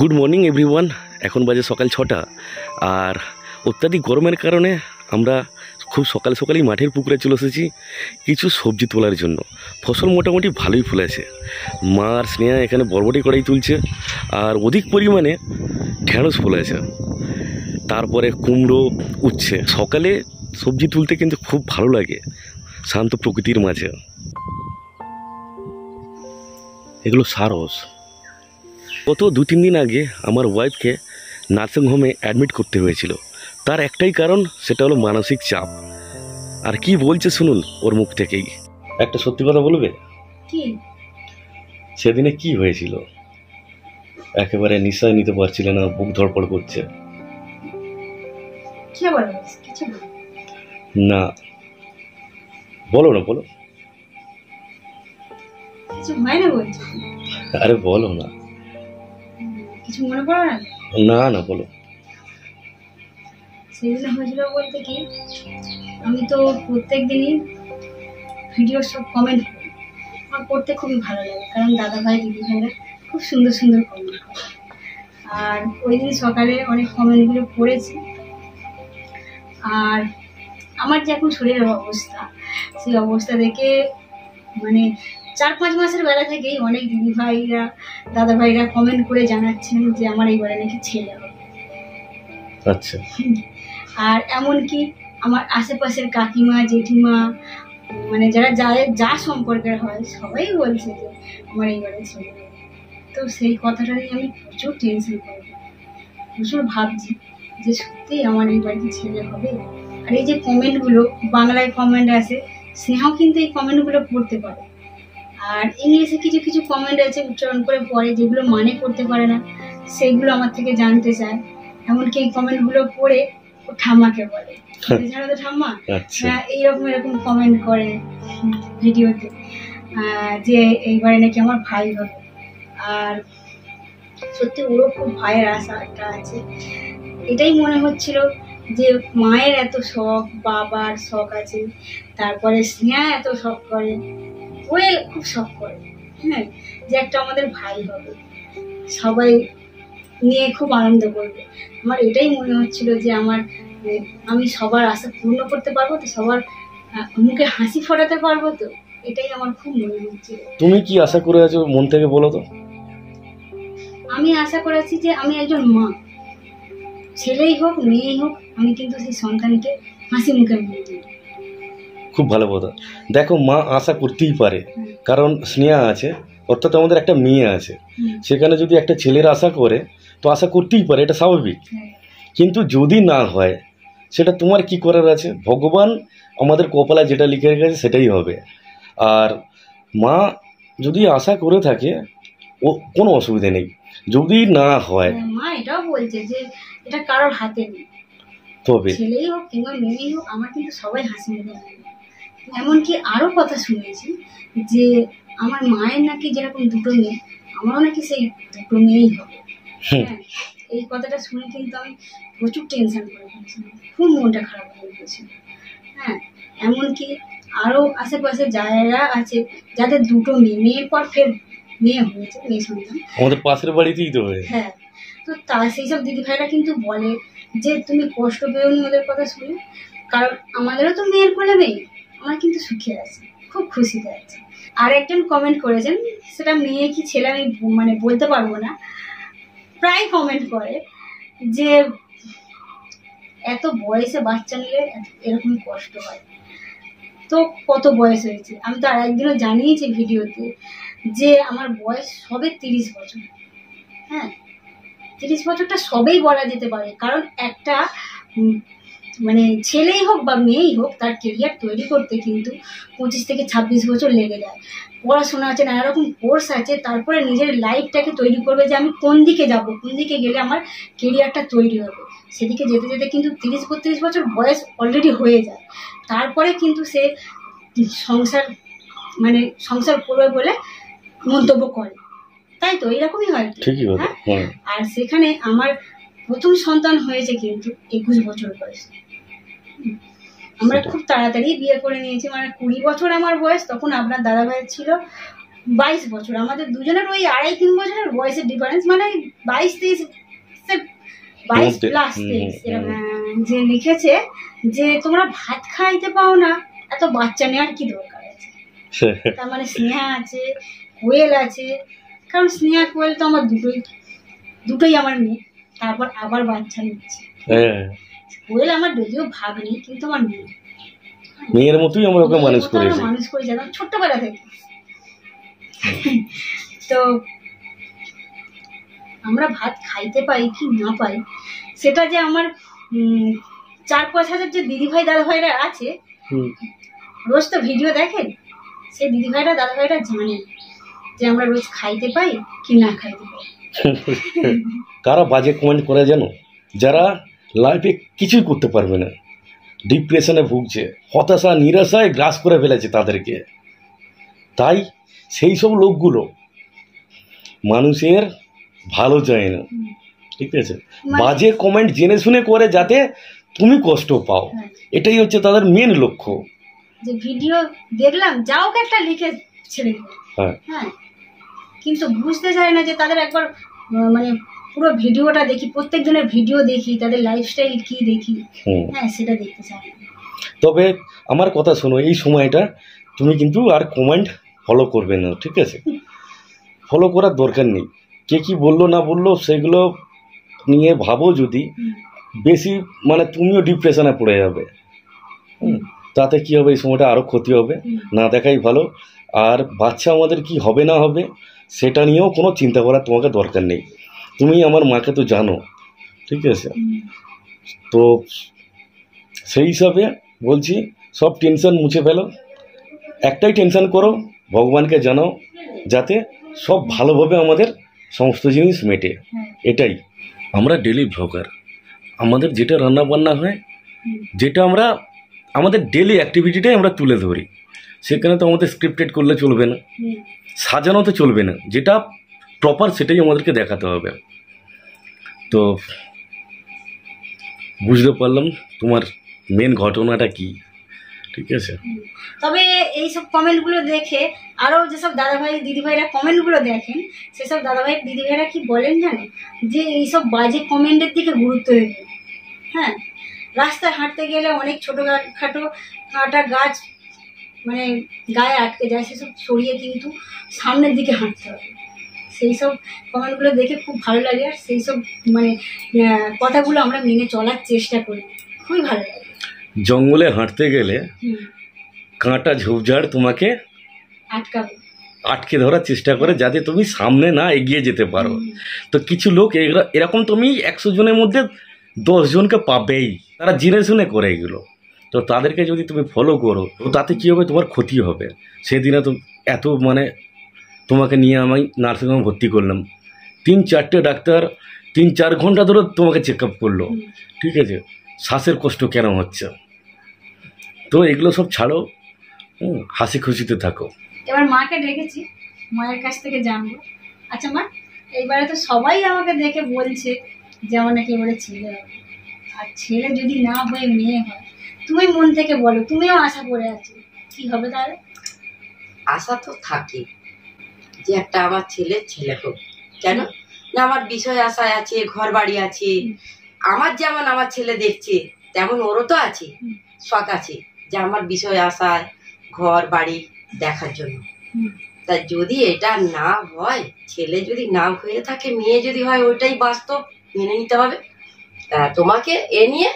Good morning everyone. এখন বাজে সকাল 6টা। আর অত্যাধিক গরমের কারণে আমরা খুব সকাল সকালেই মাঠের পুকুরে চলে এসেছি কিছু সবজি তোলার জন্য। ফসল মোটামুটি ভালোই ফলেছে। মা আর স্নেহা এখানে বরবটি কড়াই তুলছে, আর অধিক পরিমাণে ঢেঁড়স ফলেছে, তারপরে কুমড়ো উচ্ছে। সকালে সবজি তুলতে কিন্তু খুব ভালো লাগে শান্ত প্রকৃতির মাঝে। এগুলো সারস। গত 2-3 দিন আগে আমার ওয়াইফকে নার্সিংহোমে অ্যাডমিট করতে হয়েছিল। তার একটাই কারণ, সেটা হলো মানসিক চাপ। আর কি বলছে শুনুন ওর মুখ থেকেই। একটা সত্যি কথা বলবে? কি? সেদিনে কি হয়েছিল? একেবারে নিঃশ্বাস নিতে পারছিল না, বুক ধড়পড় করছে। না, বলো না, বলো। আরে বলো না। কিছু মনে পড়ে না? না না, বলো। সেদিন হয়েছিল বলতে কি, আমি তো প্রত্যেক দিনই ভিডিও সব কমেন্ট করি। আমার পড়তে খুবই ভালো লাগে, কারণ দাদা ভাই দিদি ভাইরা খুব সুন্দর সুন্দর কমেন্ট করে। আর ওই দিন সকালে অনেক কমেন্টগুলো পড়েছি। আর আমার যে এখন শরীরের অবস্থা, সেই অবস্থা দেখে মানে 4-5 মাসের বেলা থেকেই অনেক দিদি ভাইরা দাদা ভাইরা কমেন্ট করে জানাচ্ছেন যে আমার এইবারে নাকি ছেলে হবে। আচ্ছা। আর এমনকি আমার আশেপাশের কাকিমা জেঠিমা, মানে যারা যা সম্পর্কের হয়, সবাই বলছে যে আমার এইবারে ছেলে হবে। তো সেই কথাটা নিয়ে আমি প্রচুর টেনশন করি, প্রচুর ভাবছি যে সত্যি আমার এই বাড়িতে ছেলে হবে। আর এই যে কমেন্টগুলো, বাংলায় কমেন্ট আছে, স্নেহাও কিন্তু এই কমেন্টগুলো পড়তে পারে। আর ইংলিশে কিছু কিছু কমেন্ট আছে উচ্চারণ করে পড়ে, যেগুলো মানে করতে পারে না, সেগুলো আমার থেকে জানতে চায়। এমনকি এই কমেন্টগুলো পড়ে ও ঠাম্মাকে বলে, জানো তো ঠাম্মা, এইরকম এরকম কমেন্ট করে ভিডিওতে যে এইবারে নাকি আমার ভাই হবে। আর সত্যি ওরও খুব ভাইয়ের আশা একটা আছে। এটাই মনে হচ্ছিল যে মায়ের এত শখ, বাবার শখ আছে, তারপরে স্নেহা এত শখ করে, ওয়েল খুব শখ করে, হ্যাঁ, যে একটা আমাদের ভাই হবে, সবাই নিয়ে খুব আনন্দ করবে। আমার এটাই মনে হচ্ছিল যে আমি সবার আশা পূর্ণ করতে পারবো তো, সবার মুখে হাসি ফোটাতে পারবো তো, এটাই আমার খুব মনে হচ্ছিল। তুমি কি আশা করে আছো মন থেকে বলো তো? আমি আশা করেছি যে আমি একজন মা, ছেলেই হোক মেয়েই হোক, আমি কিন্তু সেই সন্তানকে হাসি মুখে মেনে দিই। খুব ভালো কথা। দেখো, মা আশা করতেই পারে, কারণ স্নেহা আছে, অর্থাৎ আমাদের একটা মেয়ে আছে। সেখানে যদি একটা ছেলের আশা করে, তো আশা করতেই পারে, এটা স্বাভাবিক। কিন্তু যদি না হয়, সেটা তোমার কি করার আছে? ভগবান আমাদের কপালে যেটা লিখে রেখেছে সেটাই হবে। আর মা যদি আশা করে থাকে, ও কোনো অসুবিধা নেই। যদি না হয়, মা এটাও বলছে যে এটা কারোর হাতে নেই, তবে ছেলেই হোক কিংবা মেয়েই হোক, আমার কিন্তু সবাই হাসি মুখে নেয়। এমনকি আরো কথা শুনেছি যে আমার মায়ের নাকি যেরকম 2টো মেয়ে, আমারও নাকি সেই 2টো মেয়েই হবে। হ্যাঁ, এই কথাটা শুনে কিন্তু আমি প্রচুর টেনশন করে ফেলেছিলাম, খুব মনটা খারাপ হয়ে গেছিল। হ্যাঁ, এমনকি আরো আশেপাশে যারা আছে যাদের 2টো মেয়ের পর ফের মেয়ে হয়েছে, মেয়ে সন্তান, আমাদের পাশের বাড়িতেই তো হয়েছে। হ্যাঁ, তো সেই সব দিদি ভাইরা কিন্তু বলে যে তুমি কষ্ট পেওনি ওদের কথা শুনে, কারণ আমাদেরও তো মেয়ের কোলে মেয়ে, আমরা কিন্তু সুখে আছি, খুব খুশিতে আছি। আর একজন কমেন্ট করেছেন, সেটা মেয়ে কি ছেলে আমি মানে বলতে পারবো না, প্রায় কমেন্ট করে যে এত বয়সে বাচ্চা নিলে এরকম কষ্ট হয়। তো কত বয়স হয়েছে? আমি তো আর একদিনও জানিয়েছি ভিডিওতে যে আমার বয়স সবে 30 বছর। হ্যাঁ, 30 বছরটা সবেই বলা যেতে পারে, কারণ একটা মানে ছেলেই হোক বা মেয়েই হোক, তার কেরিয়ার তৈরি করতে কিন্তু 25 থেকে 26 বছর লেগে যায়। পড়াশোনা আছে, নানা রকম কোর্স আছে, তারপরে নিজের লাইফটাকে তৈরি করবে যে আমি কোন দিকে যাব, কোন দিকে গেলে আমার কেরিয়ারটা তৈরি হবে। সেদিকে যেতে যেতে কিন্তু 30-32 বছর বয়স অলরেডি হয়ে যায়। তারপরে কিন্তু সে সংসার করবে বলে মন্তব্য করে, তাই তো? এরকমই হয়। হ্যাঁ, আর সেখানে আমার প্রথম সন্তান হয়েছে কিন্তু 21 বছর বয়সে। আমরা খুব তাড়াতাড়ি বিয়ে করে নিয়েছি, মানে 20 বছর আমার বয়স, তখন আপনার দাদা ভাইয়ের ছিল 22 বছর, আমাদের দুজনের ওই 2.5-3 বছরের বয়সের ডিফারেন্স, মানে 22-23, 22+23 যে লিখেছে যে তোমরা ভাত খাইতে পাও না, এত বাচ্চা নেওয়ার কি দরকার আছে। তার মানে স্নেহা আছে, কোয়েল আছে, কারণ স্নেহা কোয়েল তো আমার দুটোই আমার মেয়ে, তারপর আবার বাচ্চা নিচ্ছে। কোয়েল আমার যদিও ভাগ্নি, কিন্তু আমার মেয়ের মতোই আমরা ওকে মানুষ করেছি, ছোট্টবেলা থেকে। তো আমরা ভাত খাইতে পাই কি না পাই, সেটা যে আমার 4-5 হাজার যে দিদিভাই দাদাভাইরা আছে, রোজ তো ভিডিও দেখেন, সেই দিদিভাইরা দাদাভাইরা জানে যে আমরা রোজ খাইতে পাই কি না খাইতে পাই। কারা বাজে কমেন্ট করে জানো? যারা লাইফে কিছুই করতে পারবে না, ডিপ্রেশনে ভুগছে, হতাশা নিরাশায় গ্রাস করে ফেলেছে তাদেরকে। তাই সেই সব লোকগুলো মানুষের ভালো চায় না, ঠিক আছে? বাজে কমেন্ট জেনে শুনে করে যাতে তুমি কষ্ট পাও, এটাই হচ্ছে তাদের মেন লক্ষ্য। যে ভিডিও দেখলাম যাও একটা লিখে ছেড়ে, হ্যাঁ, কিন্তু বুঝতে চায় না যে তাদের একবার মানে পুরো ভিডিওটা দেখি, প্রত্যেক দিনের ভিডিও দেখি, তাদের লাইফস্টাইল কি দেখি, হ্যাঁ, সেটা দেখতে চায় না। তবে আমার কথা শোনো, এই সময়টা তুমি কিন্তু আর কমেন্ট ফলো করবে না, ঠিক আছে? ফলো করার দরকার নেই। কে কি বললো না বললো সেগুলো নিয়ে ভাবো যদি বেশি, মানে তুমিও ডিপ্রেশনে পড়ে যাবে। তাতে কি হবে, এই সময়টা আরও ক্ষতি হবে, না দেখাই ভালো। আর বাচ্চা আমাদের কি হবে না হবে সেটা নিয়েও কোনো চিন্তা করার তোমাকে দরকার নেই। তুমি আমার মাকে তো জানো, ঠিক আছে? তো সেই হিসাবে বলছি, সব টেনশন মুছে ফেলো, একটাই টেনশন করো, ভগবানকে জানাও যাতে সব ভালোভাবে আমাদের সমস্ত জিনিস মেটে। এটাই আমরা ডেলি ব্লগার, আমাদের যেটা রান্না বান্না হয়, যেটা আমরা আমাদের ডেলি অ্যাক্টিভিটিটাই আমরা তুলে ধরি, সেখানে তো আমাদের স্ক্রিপ্টেড করলে চলবে না, সাজানো তো চলবে না, যেটা প্রপার সেটাই আমাদেরকে দেখাতে হবে। তো বুঝতে পারলাম তোমার মেন ঘটনাটা কি, ঠিক আছে? তবে এইসব কমেন্টগুলো দেখে আরও যেসব দাদাভাই দিদিভাইরা কমেন্টগুলো দেখেন, সেসব দাদাভাই দিদিভাইরা কি বলেন জানে, যে এইসব বাজে কমেন্টের দিকে গুরুত্ব দেবে। হ্যাঁ, রাস্তায় হাঁটতে গেলে অনেক ছোটোখাটো কাঁটা গাছ মানে গায়ে আটকে যায়, সেসব সরিয়ে কিন্তু সামনের দিকে হাঁটতে হবে। সেই সব কমেন্টগুলো দেখে খুব ভালো লাগে, আর সেই সব মানে কথাগুলো আমরা মেনে চলার চেষ্টা করি, খুবই ভালো লাগে। জঙ্গলে হাঁটতে গেলে কাঁটা ঝোপঝাড় তোমাকে আটকে ধরার চেষ্টা করে যাতে তুমি সামনে না এগিয়ে যেতে পারো। তো কিছু লোক এরকম তুমি 100 জনের মধ্যে 10 জনকে পাবেই, তারা জেনে শুনে করে এগুলো। তো তাদেরকে যদি তুমি ফলো করো, তো তাতে কী হবে, তোমার ক্ষতি হবে। সেদিনে তো এত মানে তোমাকে নিয়ে আমি নার্সিংহোমে ভর্তি করলাম, 3-4টে ডাক্তার 3-4 ঘন্টা ধরে তোমাকে চেক আপ করলো, ঠিক আছে? শ্বাসের কষ্ট কেন হচ্ছে? তো এগুলো সব ছাড়ো, হাসি খুশিতে থাকো। এবার মাকে ডেকেছি, মায়ের কাছ থেকে জানবো। আচ্ছা মা, এইবারে তো সবাই আমাকে দেখে বলছে যে আমার নাকি এবারে ছেলে হবে, আর ছেলে যদি না হয়ে মেয়ে হয়, তুমি মন থেকে বলো, তুমিও আশা করে আছো, কি হবে তাহলে? আশা তো থাকে যে একটা আমার ছেলে হোক, কেন না? আমার বিষয় আশায় আছে, ঘর বাড়ি আছে, আমার যেমন আমার ছেলে দেখছে তেমন ওরও তো আছে, শখ আছে যে আমার বিষয় আশায় ঘর বাড়ি দেখার জন্য। তা যদি এটা না হয়, ছেলে যদি না হয়ে থাকে, মেয়ে যদি হয়, ওইটাই বাস্তব, মেনে নিতে হবে। তা তোমাকে এ নিয়ে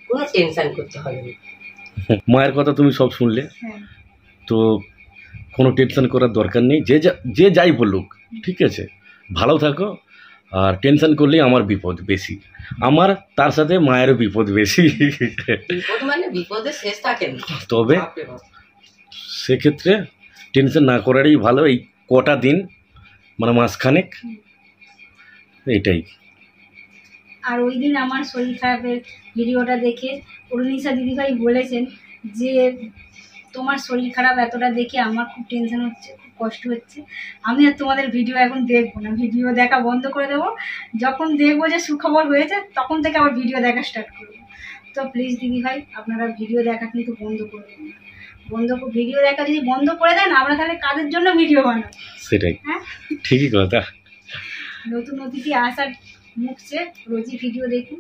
কোনো টেনশন করতে হবে না। মায়ের কথা তুমি সব শুনলে, তো কোনো টেনশন করার দরকার নেই। যে যাই বলুক, ঠিক আছে, ভালো থাকো। আর টেনশন করলেই আমার বিপদ বেশি, আমার তার সাথে মায়েরও বিপদ বেশি। বিপদ মানে বিপদের শেষ থাকে না। তবে সেক্ষেত্রে টেনশন না করারই ভালো, এই কটা দিন মানে মাসখানেক, এটাই। আর ওই দিন আমার শরীর খারাপের ভিডিওটা দেখে অরুণিশা দিদিভাই বলেছেন যে তোমার শরীর খারাপ এতটা দেখে আমার খুব টেনশন হচ্ছে, খুব কষ্ট হচ্ছে, আমি আর তোমাদের ভিডিও এখন দেখবো না, ভিডিও দেখা বন্ধ করে দেবো। যখন দেখবো যে সুখবর হয়েছে, তখন থেকে আবার ভিডিও দেখা স্টার্ট করবো। তো প্লিজ দিদিভাই, আপনারা ভিডিও দেখা কিন্তু বন্ধ করে দেবেন না। ভিডিও দেখা যদি বন্ধ করে দেন, আমরা তাহলে কাদের জন্য ভিডিও বানাবো? সেটাই, হ্যাঁ, ঠিকই কথা। নতুন অতিথি আসার মুখছে, রোজই ভিডিও দেখুন।